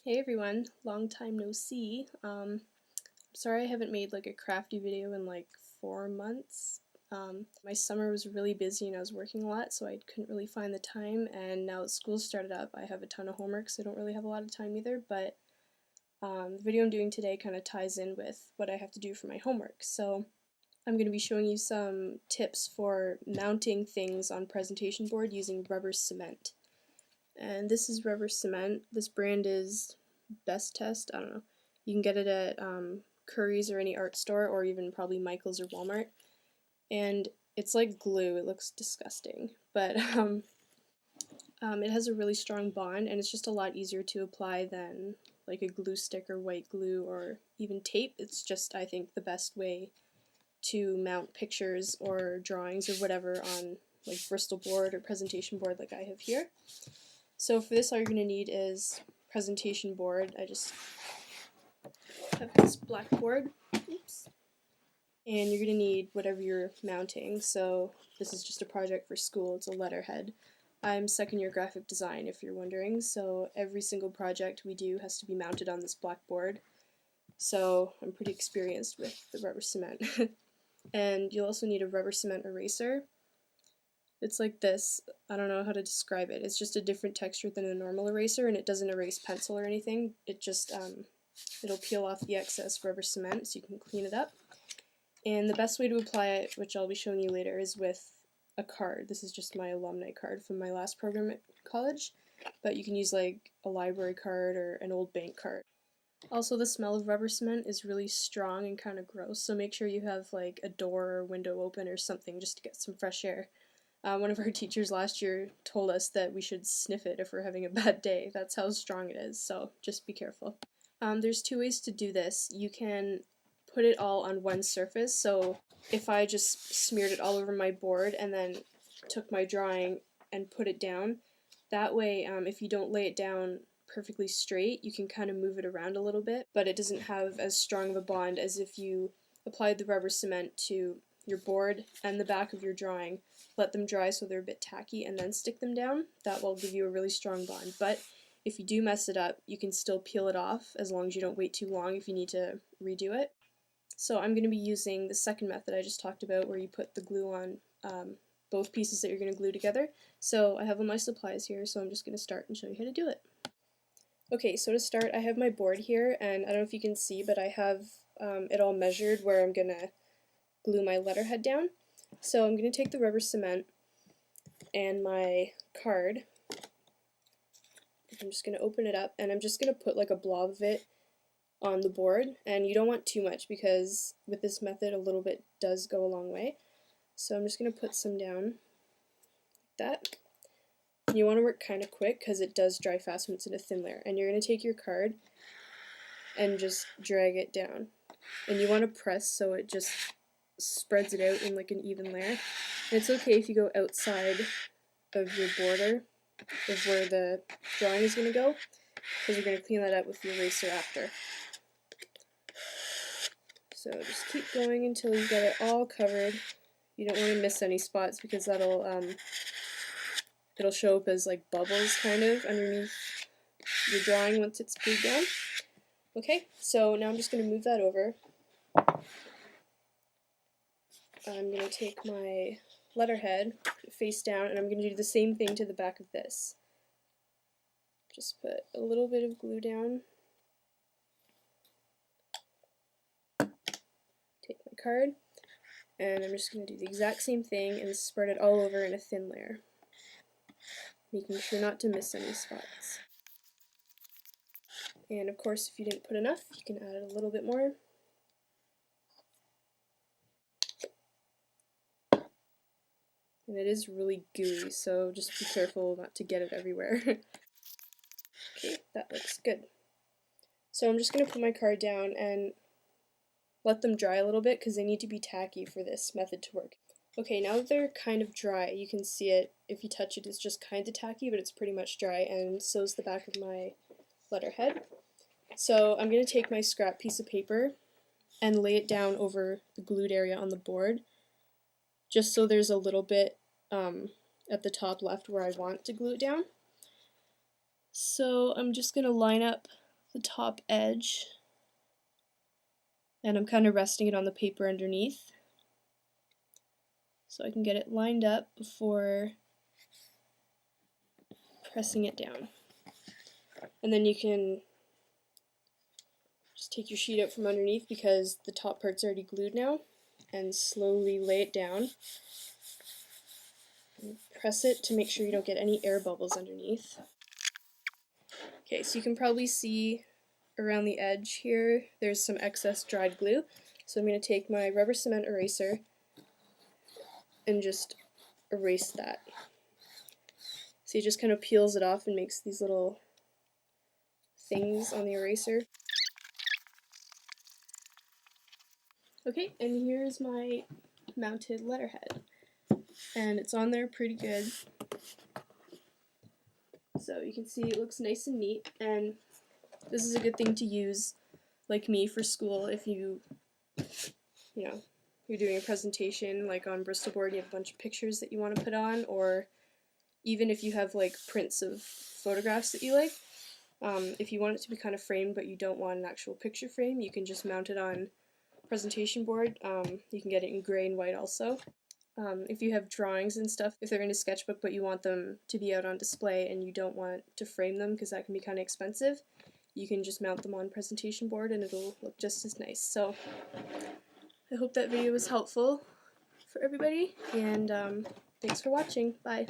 Hey everyone, long time no see. Sorry I haven't made like a crafty video in like 4 months. My summer was really busy and I was working a lot, so I couldn't really find the time, and now that school started up I have a ton of homework, so I don't really have a lot of time either, but the video I'm doing today kind of ties in with what I have to do for my homework. So I'm going to be showing you some tips for mounting things on presentation board using rubber cement. And this is rubber cement. This brand is Best Test. I don't know. You can get it at Curry's or any art store, or even probably Michael's or Walmart. And it's like glue. It looks disgusting, but it has a really strong bond, and it's just a lot easier to apply than like a glue stick or white glue or even tape. It's just, I think, the best way to mount pictures or drawings or whatever on like Bristol board or presentation board like I have here. So for this, all you're going to need is presentation board. I just have this black board. Oops. And you're going to need whatever you're mounting. So this is just a project for school. It's a letterhead. I'm second year graphic design, if you're wondering, so every single project we do has to be mounted on this black board. So I'm pretty experienced with the rubber cement. And you'll also need a rubber cement eraser. It's like this. I don't know how to describe it. It's just a different texture than a normal eraser, and it doesn't erase pencil or anything. It just, it'll peel off the excess rubber cement so you can clean it up. And the best way to apply it, which I'll be showing you later, is with a card. This is just my alumni card from my last program at college, but you can use like a library card or an old bank card. Also, the smell of rubber cement is really strong and kind of gross, so make sure you have like a door or window open or something just to get some fresh air. One of our teachers last year told us that we should sniff it if we're having a bad day. That's how strong it is, so just be careful. There's two ways to do this. You can put it all on one surface, so if I just smeared it all over my board and then took my drawing and put it down, that way if you don't lay it down perfectly straight, you can kind of move it around a little bit, but it doesn't have as strong of a bond as if you applied the rubber cement to your board and the back of your drawing, let them dry so they're a bit tacky, and then stick them down. That will give you a really strong bond. But if you do mess it up, you can still peel it off as long as you don't wait too long if you need to redo it. So I'm going to be using the second method I just talked about, where you put the glue on both pieces that you're going to glue together. So I have all my supplies here, so I'm just going to start and show you how to do it. Okay, so to start, I have my board here, and I don't know if you can see, but I have it all measured where I'm going to glue my letterhead down. So I'm going to take the rubber cement and my card. I'm just going to open it up, and I'm just going to put like a blob of it on the board, and you don't want too much because with this method a little bit does go a long way. So I'm just going to put some down like that. You want to work kind of quick because it does dry fast when it's in a thin layer, and you're going to take your card and just drag it down, and you want to press so it just spreads it out in like an even layer. And it's okay if you go outside of your border of where the drawing is going to go, because you're going to clean that up with the eraser after. So just keep going until you get it all covered. You don't want to miss any spots because that'll it'll show up as like bubbles kind of underneath your drawing once it's glued down. Okay, so now I'm just going to move that over. I'm going to take my letterhead face down, and I'm going to do the same thing to the back of this. Just put a little bit of glue down. Take my card, and I'm just going to do the exact same thing and spread it all over in a thin layer, making sure not to miss any spots. And of course, if you didn't put enough, you can add a little bit more. And it is really gooey, so just be careful not to get it everywhere. Okay, that looks good. So I'm just going to put my card down and let them dry a little bit because they need to be tacky for this method to work. Okay, now that they're kind of dry, you can see it. If you touch it, it's just kind of tacky, but it's pretty much dry, and so is the back of my letterhead. So I'm going to take my scrap piece of paper and lay it down over the glued area on the board, just so there's a little bit at the top left where I want to glue it down. So I'm just going to line up the top edge, and I'm kind of resting it on the paper underneath so I can get it lined up before pressing it down. And then you can just take your sheet out from underneath, because the top part's already glued now, and slowly lay it down. And press it to make sure you don't get any air bubbles underneath. Okay, so you can probably see around the edge here there's some excess dried glue. So I'm going to take my rubber cement eraser and just erase that. So it just kind of peels it off and makes these little things on the eraser. Okay, and here's my mounted letterhead. And it's on there pretty good. So you can see it looks nice and neat, and this is a good thing to use, like me, for school if you're doing a presentation like on Bristol board, you have a bunch of pictures that you want to put on, or even if you have like prints of photographs that you like. If you want it to be kind of framed but you don't want an actual picture frame, you can just mount it on presentation board. You can get it in gray and white also. If you have drawings and stuff, if they're in a sketchbook but you want them to be out on display and you don't want to frame them because that can be kind of expensive, you can just mount them on presentation board and it'll look just as nice. So I hope that video was helpful for everybody, and thanks for watching. Bye.